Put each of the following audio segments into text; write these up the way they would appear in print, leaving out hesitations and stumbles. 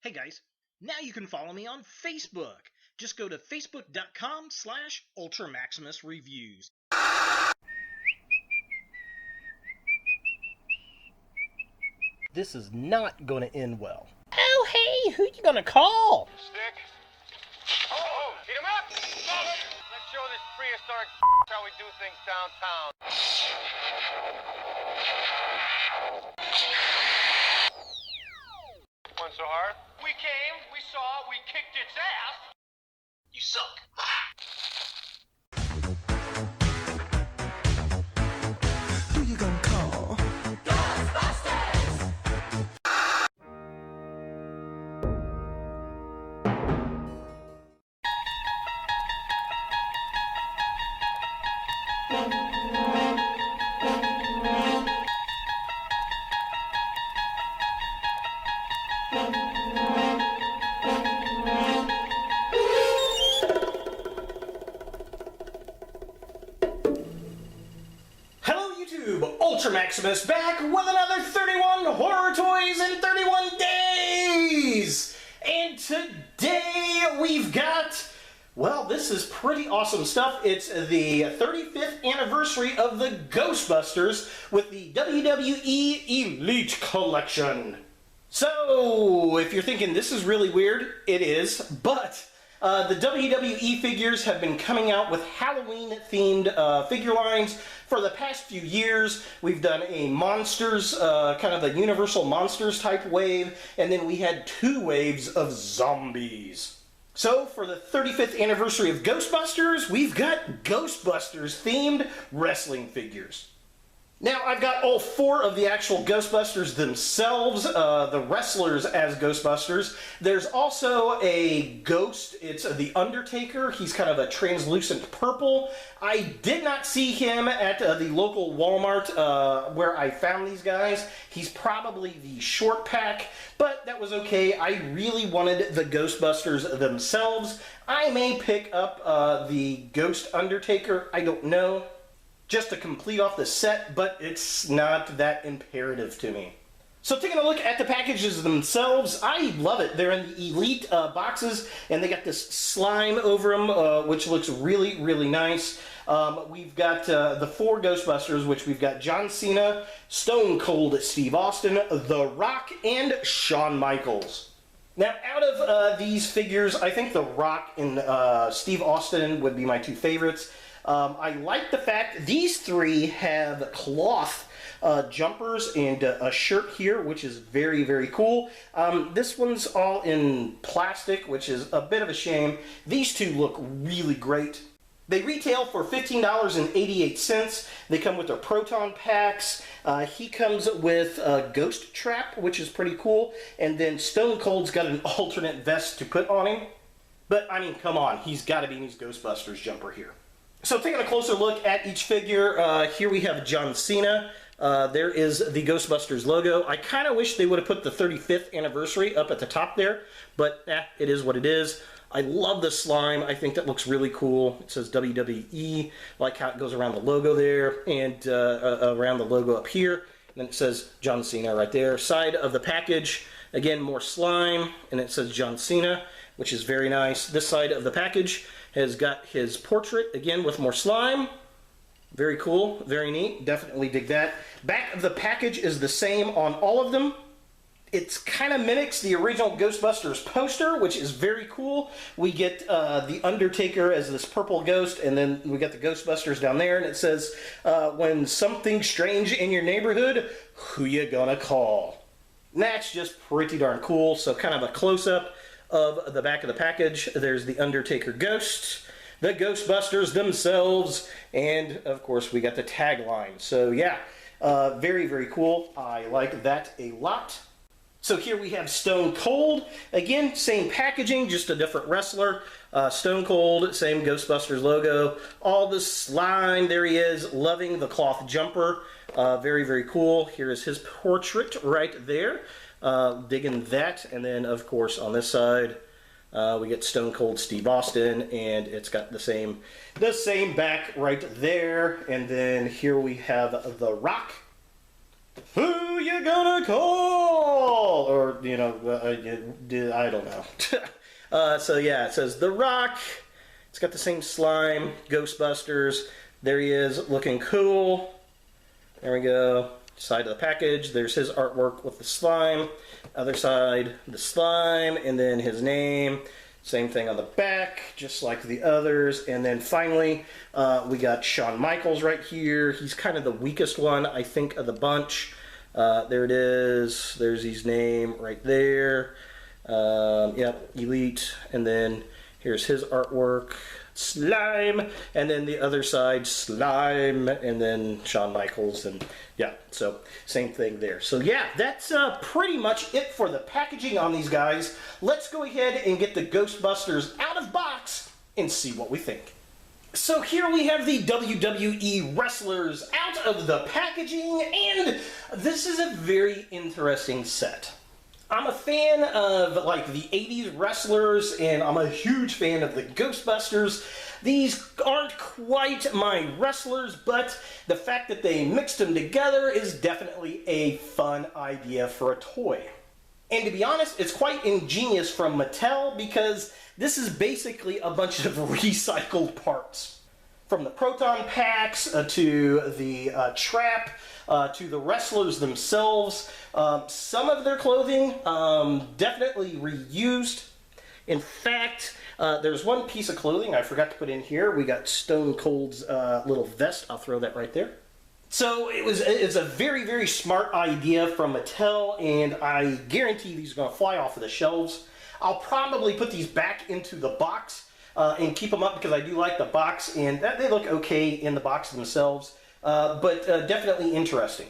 Hey guys, now you can follow me on Facebook. Just go to facebook.com/UltraMaximusReviews. This is not going to end well. Oh, hey, who you gonna call? Stick. Oh, heat him up! Let's show this prehistoric how we do things downtown. Went so hard? We came, we saw, we kicked its ass. You suck. Who you gonna call? Ghostbusters! Hello YouTube, Ultra Maximus back with another 31 horror toys in 31 days! And today we've got, well, this is pretty awesome stuff. It's the 35th anniversary of the Ghostbusters with the WWE Elite Collection. So, if you're thinking this is really weird, it is, but the WWE figures have been coming out with Halloween-themed figure lines for the past few years. We've done a Monsters, kind of a Universal Monsters type wave, and then we had 2 waves of zombies. So, for the 35th anniversary of Ghostbusters, we've got Ghostbusters-themed wrestling figures. Now, I've got all 4 of the actual Ghostbusters themselves, the wrestlers as Ghostbusters. There's also a ghost. It's the Undertaker. He's kind of a translucent purple. I did not see him at the local Walmart where I found these guys. He's probably the short pack, but that was okay. I really wanted the Ghostbusters themselves. I may pick up the Ghost Undertaker. I don't know. Just to complete off the set, but it's not that imperative to me. So taking a look at the packages themselves, I love it. They're in the Elite boxes, and they got this slime over them, which looks really, really nice. We've got the 4 Ghostbusters, which we've got John Cena, Stone Cold Steve Austin, The Rock, and Shawn Michaels. Now, out of these figures, I think The Rock and Steve Austin would be my 2 favorites. I like the fact these 3 have cloth jumpers and a shirt here, which is very, very cool. This one's all in plastic, which is a bit of a shame. These 2 look really great. They retail for $15.88. They come with their proton packs. He comes with a ghost trap, which is pretty cool. And then Stone Cold's got an alternate vest to put on him. But, I mean, come on. He's got to be in his Ghostbusters jumper here. So taking a closer look at each figure, here we have John Cena. There is the Ghostbusters logo. I kind of wish they would have put the 35th anniversary up at the top there, but it is what it is. I love the slime. I think that looks really cool. It says WWE, like how it goes around the logo there, and around the logo up here. And then it says John Cena right there. Side of the package, again, more slime, and it says John Cena, which is very nice. This side of the package has got his portrait, again, with more slime. Very cool, very neat, definitely dig that. Back of the package is the same on all of them. It's kind of mimics the original Ghostbusters poster, which is very cool. We get the Undertaker as this purple ghost, and then we got the Ghostbusters down there, and it says, when something's strange in your neighborhood, who you gonna call? And that's just pretty darn cool, so kind of a close-up of the back of the package. There's the Undertaker ghost, the Ghostbusters themselves, and of course we got the tagline. So yeah, very, very cool. I like that a lot. So here we have Stone Cold. Again, same packaging, just a different wrestler. Stone Cold, same Ghostbusters logo. All the slime, there he is, loving the cloth jumper. Very, very cool. Here is his portrait right there. Digging that, and then of course on this side we get Stone Cold Steve Austin, and it's got the same back right there. And then here we have The Rock, Who you gonna call? Or, you know, I don't know. So yeah, it says The Rock. It's got the same slime, Ghostbusters. There he is, looking cool. There we go. Side of the package. There's his artwork with the slime. Other side, the slime, and then his name. Same thing on the back, just like the others. And then finally, we got Shawn Michaels right here. He's kind of the weakest one, I think, of the bunch. There it is. There's his name right there. Yep, Elite. And then here's his artwork. Slime. And then the other side, slime. And then Shawn Michaels. And yeah, so same thing there. So yeah, that's pretty much it for the packaging on these guys. Let's go ahead and get the Ghostbusters out of box and see what we think. So here we have the WWE wrestlers out of the packaging, and this is a very interesting set. I'm a fan of like the 80s wrestlers, and I'm a huge fan of the Ghostbusters. These aren't quite my wrestlers, but the fact that they mixed them together is definitely a fun idea for a toy. And to be honest, it's quite ingenious from Mattel because this is basically a bunch of recycled parts. From the proton packs to the trap to the wrestlers themselves. Some of their clothing definitely reused. In fact, there's one piece of clothing I forgot to put in here. We got Stone Cold's little vest. I'll throw that right there. So it's a very, very smart idea from Mattel, and I guarantee these are going to fly off of the shelves. I'll probably put these back into the box and keep them up because I do like the box, and they look okay in the box themselves, but definitely interesting.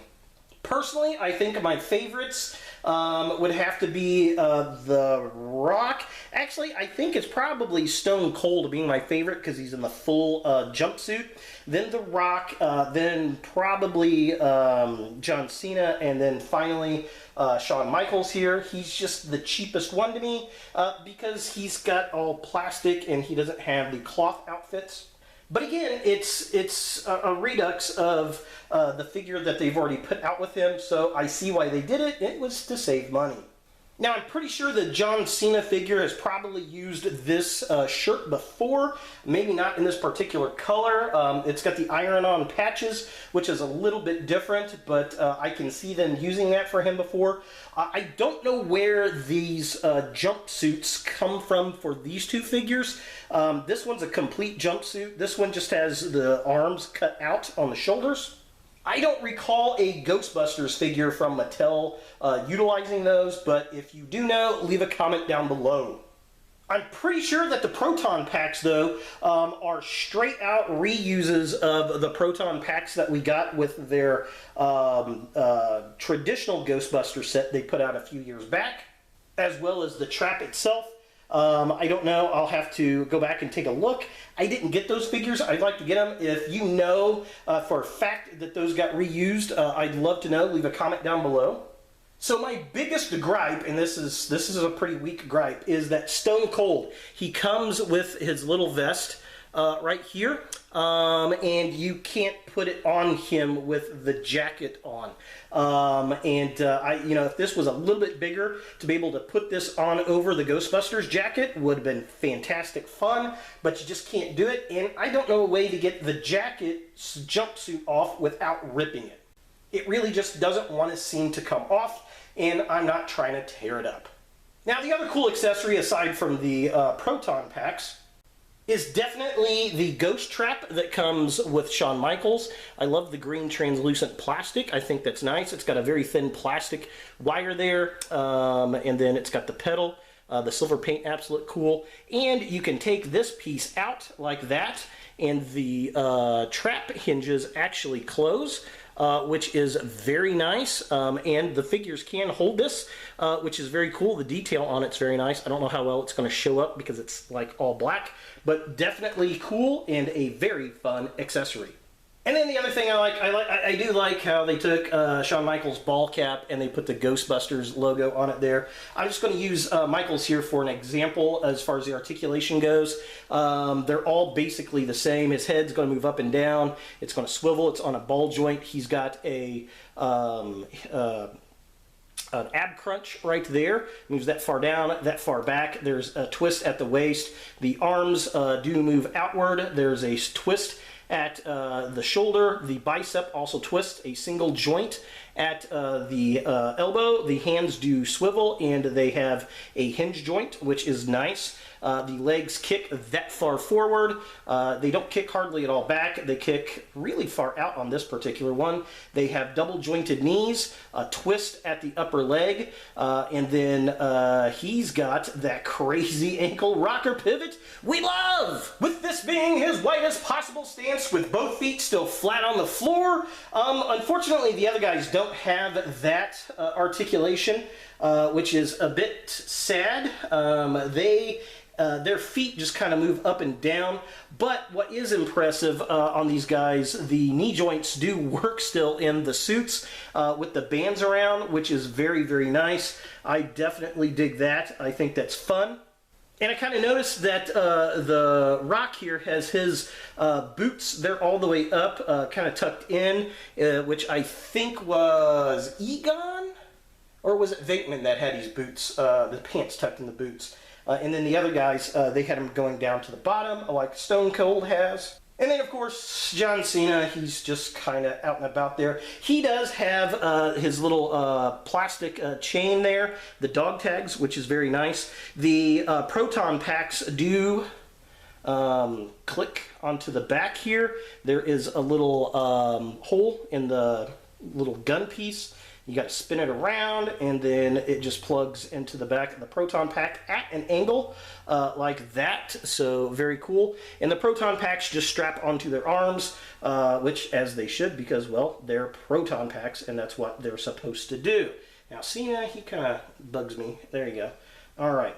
Personally, I think my favorites would have to be The Rock. Actually, I think it's probably Stone Cold being my favorite because he's in the full jumpsuit. Then The Rock, then probably John Cena, and then finally Shawn Michaels here. He's just the cheapest one to me because he's got all plastic and he doesn't have the cloth outfits. But again, it's a redux of the figure that they've already put out with him, so I see why they did it. It was to save money. Now, I'm pretty sure the John Cena figure has probably used this shirt before, maybe not in this particular color. It's got the iron-on patches, which is a little bit different, but I can see them using that for him before. I don't know where these jumpsuits come from for these two figures. This one's a complete jumpsuit. This one just has the arms cut out on the shoulders. I don't recall a Ghostbusters figure from Mattel utilizing those, but if you do know, leave a comment down below. I'm pretty sure that the proton packs, though, are straight out reuses of the proton packs that we got with their traditional Ghostbuster set they put out a few years back, as well as the trap itself. I don't know. I'll have to go back and take a look. I didn't get those figures. I'd like to get them. If you know for a fact that those got reused, I'd love to know. Leave a comment down below. So my biggest gripe, and this is a pretty weak gripe, is that Stone Cold. He comes with his little vest right here, and you can't put it on him with the jacket on. If this was a little bit bigger, to be able to put this on over the Ghostbusters jacket would have been fantastic fun, but you just can't do it, and I don't know a way to get the jacket's jumpsuit off without ripping it. It really just doesn't want to seem to come off, and I'm not trying to tear it up. Now, the other cool accessory, aside from the proton packs, is definitely the ghost trap that comes with Shawn Michaels. I love the green translucent plastic. I think that's nice. It's got a very thin plastic wire there, and then it's got the pedal. The silver paint apps look cool. And you can take this piece out like that, and the trap hinges actually close, which is very nice. And the figures can hold this, which is very cool. The detail on it's very nice. I don't know how well it's going to show up because it's like all black, but definitely cool and a very fun accessory. And then the other thing I do like how they took Shawn Michaels' ball cap and they put the Ghostbusters logo on it there. I'm just going to use Michaels here for an example as far as the articulation goes. They're all basically the same. His head's going to move up and down. It's going to swivel. It's on a ball joint. He's got an ab crunch right there, moves that far down, that far back. There's a twist at the waist. The arms do move outward. There's a twist at the shoulder. The bicep also twists, a single joint at the elbow. The hands do swivel, and they have a hinge joint, which is nice. The legs kick that far forward. They don't kick hardly at all back. They kick really far out on this particular one. They have double jointed knees, a twist at the upper leg, and then he's got that crazy ankle rocker pivot we love! With this being his widest possible stance with both feet still flat on the floor. Unfortunately, the other guys don't have that articulation, which is a bit sad. Their feet just kind of move up and down, but what is impressive on these guys, the knee joints do work still in the suits with the bands around, which is very, very nice. I definitely dig that. I think that's fun. And I kind of noticed that the Rock here has his boots, they're all the way up, kind of tucked in, which I think was Egon? Or was it Vateman that had his boots, the pants tucked in the boots? And then the other guys, they had them going down to the bottom, like Stone Cold has. And then, of course, John Cena, he's just kind of out and about there. He does have his little plastic chain there, the dog tags, which is very nice. The proton packs do click onto the back here. There is a little hole in the little gun piece. You got to spin it around, and then it just plugs into the back of the proton pack at an angle like that. So very cool. And the proton packs just strap onto their arms, which as they should, because, well, they're proton packs, and that's what they're supposed to do. Now, Cena, he kind of bugs me. There you go. All right.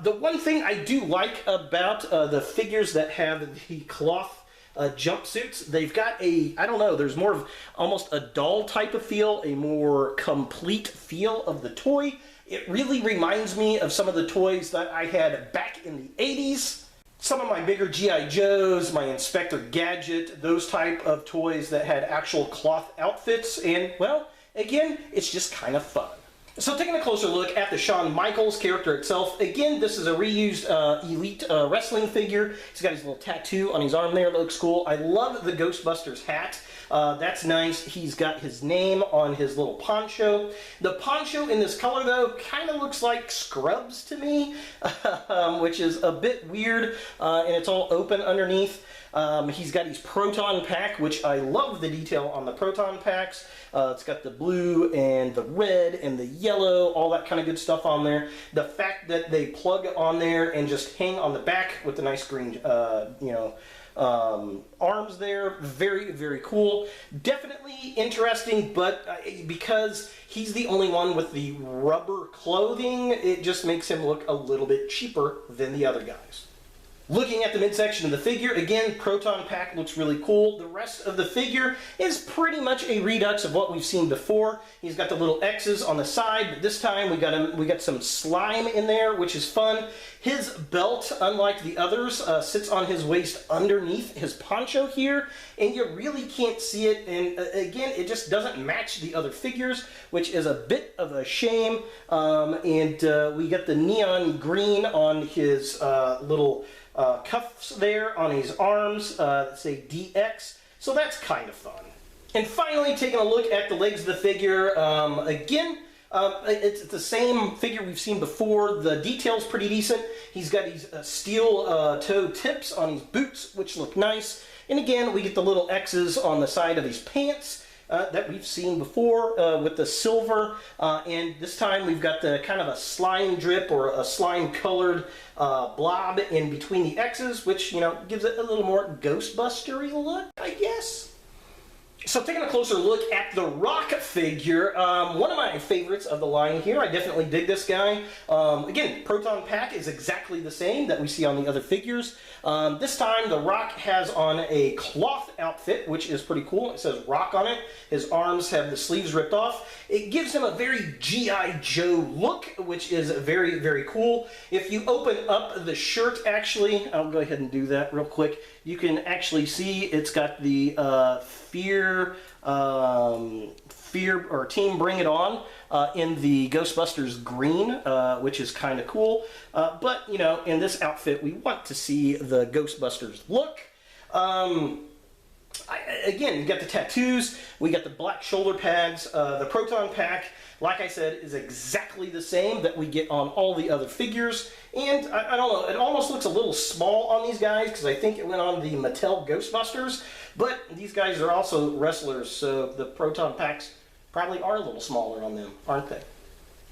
The one thing I do like about the figures that have the cloth jumpsuits, they've got a, I don't know, there's more of almost a doll type of feel, a more complete feel of the toy. It really reminds me of some of the toys that I had back in the 80s. Some of my bigger G.I. Joes, my Inspector Gadget, those type of toys that had actual cloth outfits, and, well, again, it's just kind of fun. So taking a closer look at the Shawn Michaels character itself, again, this is a reused Elite wrestling figure. He's got his little tattoo on his arm there, it looks cool. I love the Ghostbusters hat. That's nice. He's got his name on his little poncho. The poncho in this color, though, kind of looks like Scrubs to me, which is a bit weird, and it's all open underneath. He's got his proton pack, which I love the detail on the proton packs. It's got the blue and the red and the yellow, all that kind of good stuff on there. The fact that they plug on there and just hang on the back with the nice green, arms there, very, very cool. Definitely interesting, but because he's the only one with the rubber clothing, it just makes him look a little bit cheaper than the other guys. Looking at the midsection of the figure, again, proton pack looks really cool. The rest of the figure is pretty much a redux of what we've seen before. He's got the little X's on the side, but this time we got some slime in there, which is fun. His belt, unlike the others, sits on his waist underneath his poncho here, and you really can't see it. And again, it just doesn't match the other figures, which is a bit of a shame. We got the neon green on his little cuffs there on his arms that say DX, so that's kind of fun. And finally, taking a look at the legs of the figure, again, it's the same figure we've seen before. The detail's pretty decent. He's got these steel toe tips on his boots, which look nice. And again, we get the little X's on the side of his pants that we've seen before with the silver. And this time we've got the kind of a slime drip or a slime colored blob in between the X's, which, you know, gives it a little more Ghostbustery look, I guess. So taking a closer look at the Rock figure, one of my favorites of the line here. I definitely dig this guy. Again, Proton Pack is exactly the same that we see on the other figures. This time the Rock has on a cloth outfit, which is pretty cool. It says Rock on it. His arms have the sleeves ripped off. It gives him a very G.I. Joe look, which is very, very cool. If you open up the shirt, actually, I'll go ahead and do that real quick. You can actually see it's got the Fear or Team Bring It On in the Ghostbusters green, which is kind of cool. But, you know, in this outfit, we want to see the Ghostbusters look. Again, you got the tattoos, we got the black shoulder pads, the Proton Pack, like I said, is exactly the same that we get on all the other figures. And I don't know, it almost looks a little small on these guys because I think it went on the Mattel Ghostbusters. But these guys are also wrestlers, so the Proton Packs probably are a little smaller on them, aren't they?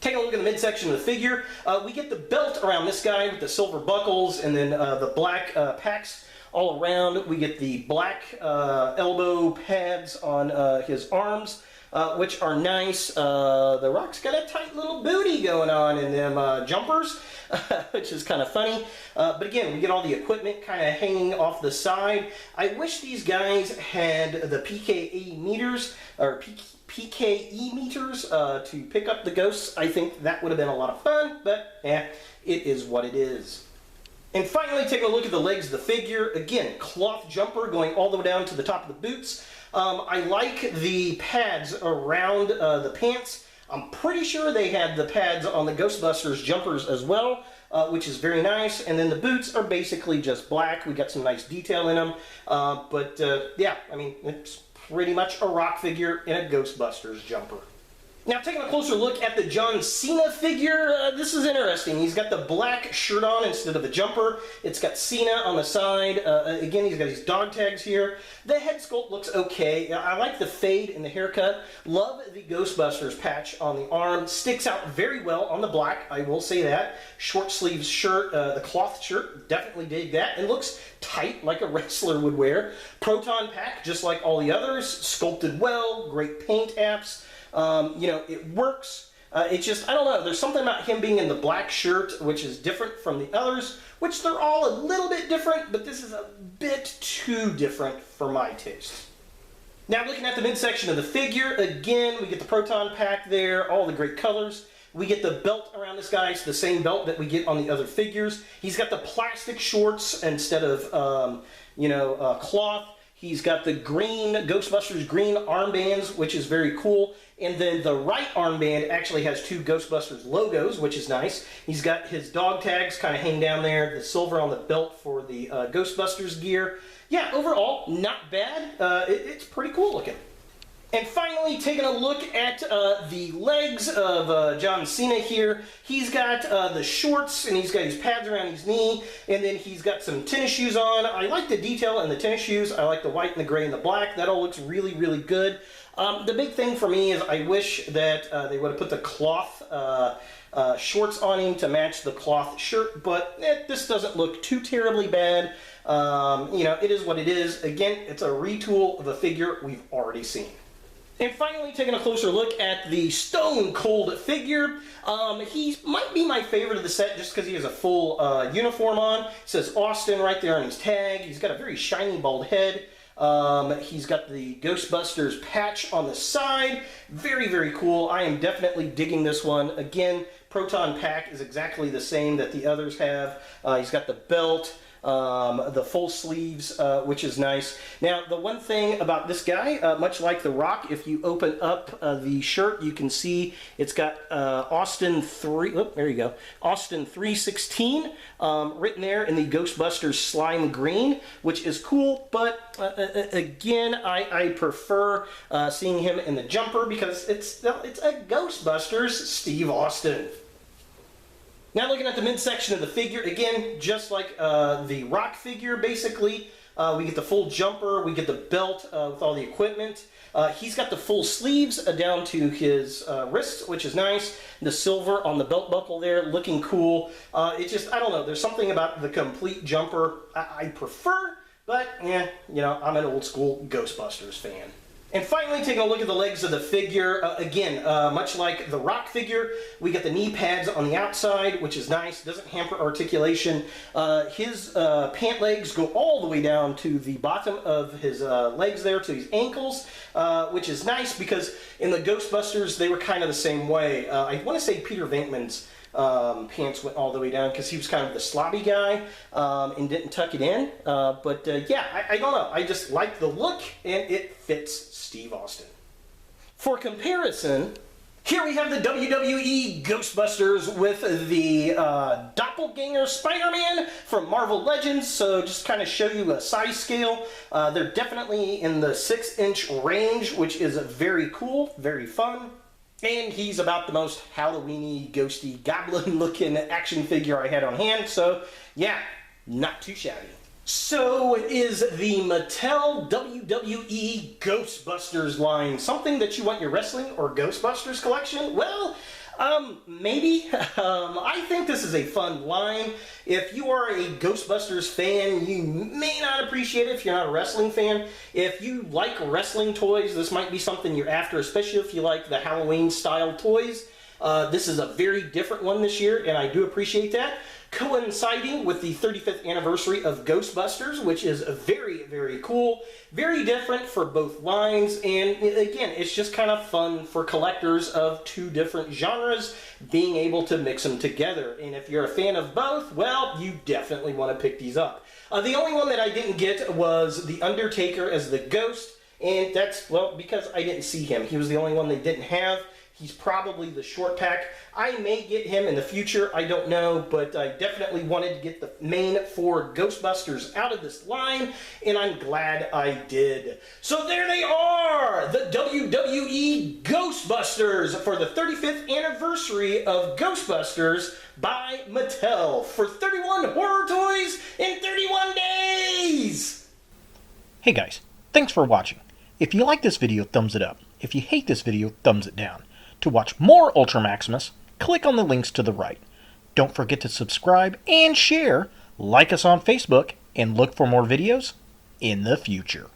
Taking a look at the midsection of the figure, we get the belt around this guy with the silver buckles and then the black packs all around. We get the black elbow pads on his arms, which are nice. The Rock's got a tight little booty going on in them jumpers, which is kind of funny. But again, we get all the equipment kind of hanging off the side. I wish these guys had the PKE meters, or PKE meters to pick up the ghosts. I think that would have been a lot of fun, but it is what it is. And finally, taking a look at the legs of the figure. Again, cloth jumper going all the way down to the top of the boots. I like the pads around the pants. I'm pretty sure they had the pads on the Ghostbusters jumpers as well, which is very nice. And then the boots are basically just black. We got some nice detail in them. Yeah, I mean, it's pretty much a Rock figure in a Ghostbusters jumper. Now, taking a closer look at the John Cena figure, this is interesting. He's got the black shirt on instead of the jumper. It's got Cena on the side. Again, he's got these dog tags here. The head sculpt looks okay. I like the fade and the haircut. Love the Ghostbusters patch on the arm. Sticks out very well on the black, I will say that. Short sleeves shirt, the cloth shirt, definitely dig that. It looks tight like a wrestler would wear. Proton Pack, just like all the others, sculpted well, great paint apps. You know, it works. It's just, I don't know, there's something about him being in the black shirt which is different from the others, which they're all a little bit different, but this is a bit too different for my taste. Now, looking at the midsection of the figure, again, we get the Proton Pack there, all the great colors. We get the belt around this guy. It's the same belt that we get on the other figures. He's got the plastic shorts instead of, cloth. He's got the green, Ghostbusters green armbands, which is very cool. And then the right armband actually has two Ghostbusters logos, which is nice. He's got his dog tags kind of hang down there, the silver on the belt for the Ghostbusters gear. Yeah, overall, not bad. It's pretty cool looking. And finally, taking a look at the legs of John Cena here. He's got the shorts, and he's got his pads around his knee, and then he's got some tennis shoes on. I like the detail in the tennis shoes. I like the white and the gray and the black. That all looks really, really good. The big thing for me is I wish that they would have put the cloth shorts on him to match the cloth shirt, but this doesn't look too terribly bad. It is what it is. Again, it's a retool of a figure we've already seen. And finally, taking a closer look at the Stone Cold figure. He might be my favorite of the set just because he has a full uniform on. It says Austin right there on his tag. He's got a very shiny bald head. He's got the Ghostbusters patch on the side. Very, very cool. I am definitely digging this one. Again, Proton Pack is exactly the same that the others have. He's got the belt. The full sleeves, which is nice. Now, the one thing about this guy, much like the Rock, if you open up the shirt, you can see it's got Austin 316 written there in the Ghostbusters slime green, which is cool, but again, I prefer seeing him in the jumper because it's a Ghostbusters Steve Austin. Now looking at the midsection of the figure, again, just like the Rock figure, basically, we get the full jumper, we get the belt with all the equipment. He's got the full sleeves down to his wrists, which is nice. The silver on the belt buckle there, looking cool. It's just, I don't know, there's something about the complete jumper I prefer, but, I'm an old school Ghostbusters fan. And finally, taking a look at the legs of the figure, again, much like the Rock figure, we got the knee pads on the outside, which is nice, doesn't hamper articulation. His pant legs go all the way down to the bottom of his legs there, to his ankles, which is nice because in the Ghostbusters, they were kind of the same way. I want to say Peter Venkman's pants went all the way down because he was kind of the slobby guy and didn't tuck it in. Yeah, I don't know. I just like the look and it fits Steve Austin. For comparison, here we have the WWE Ghostbusters with the Doppelganger Spider-Man from Marvel Legends. So just kind of show you a size scale. They're definitely in the 6-inch range, which is very cool, very fun. And he's about the most Halloween-y, ghosty, goblin-looking action figure I had on hand. So yeah, not too shabby. So is the Mattel WWE Ghostbusters line something that you want your wrestling or Ghostbusters collection? Well, maybe. I think this is a fun line. If you are a Ghostbusters fan, you may not appreciate it if you're not a wrestling fan. If you like wrestling toys, this might be something you're after, especially if you like the Halloween-style toys. This is a very different one this year, and I do appreciate that. Coinciding with the 35th anniversary of Ghostbusters, which is very, very cool. Very different for both lines, and again, it's just kind of fun for collectors of two different genres, being able to mix them together. And if you're a fan of both, well, you definitely want to pick these up. The only one that I didn't get was The Undertaker as the Ghost, and that's, well, because I didn't see him. He was the only one they didn't have. He's probably the short pack. I may get him in the future, I don't know, but I definitely wanted to get the main 4 Ghostbusters out of this line, and I'm glad I did. So there they are, the WWE Ghostbusters for the 35th anniversary of Ghostbusters by Mattel for 31 horror toys in 31 days! Hey guys, thanks for watching. If you like this video, thumbs it up. If you hate this video, thumbs it down. To watch more Ultra Maximus, click on the links to the right. Don't forget to subscribe and share, like us on Facebook, and look for more videos in the future.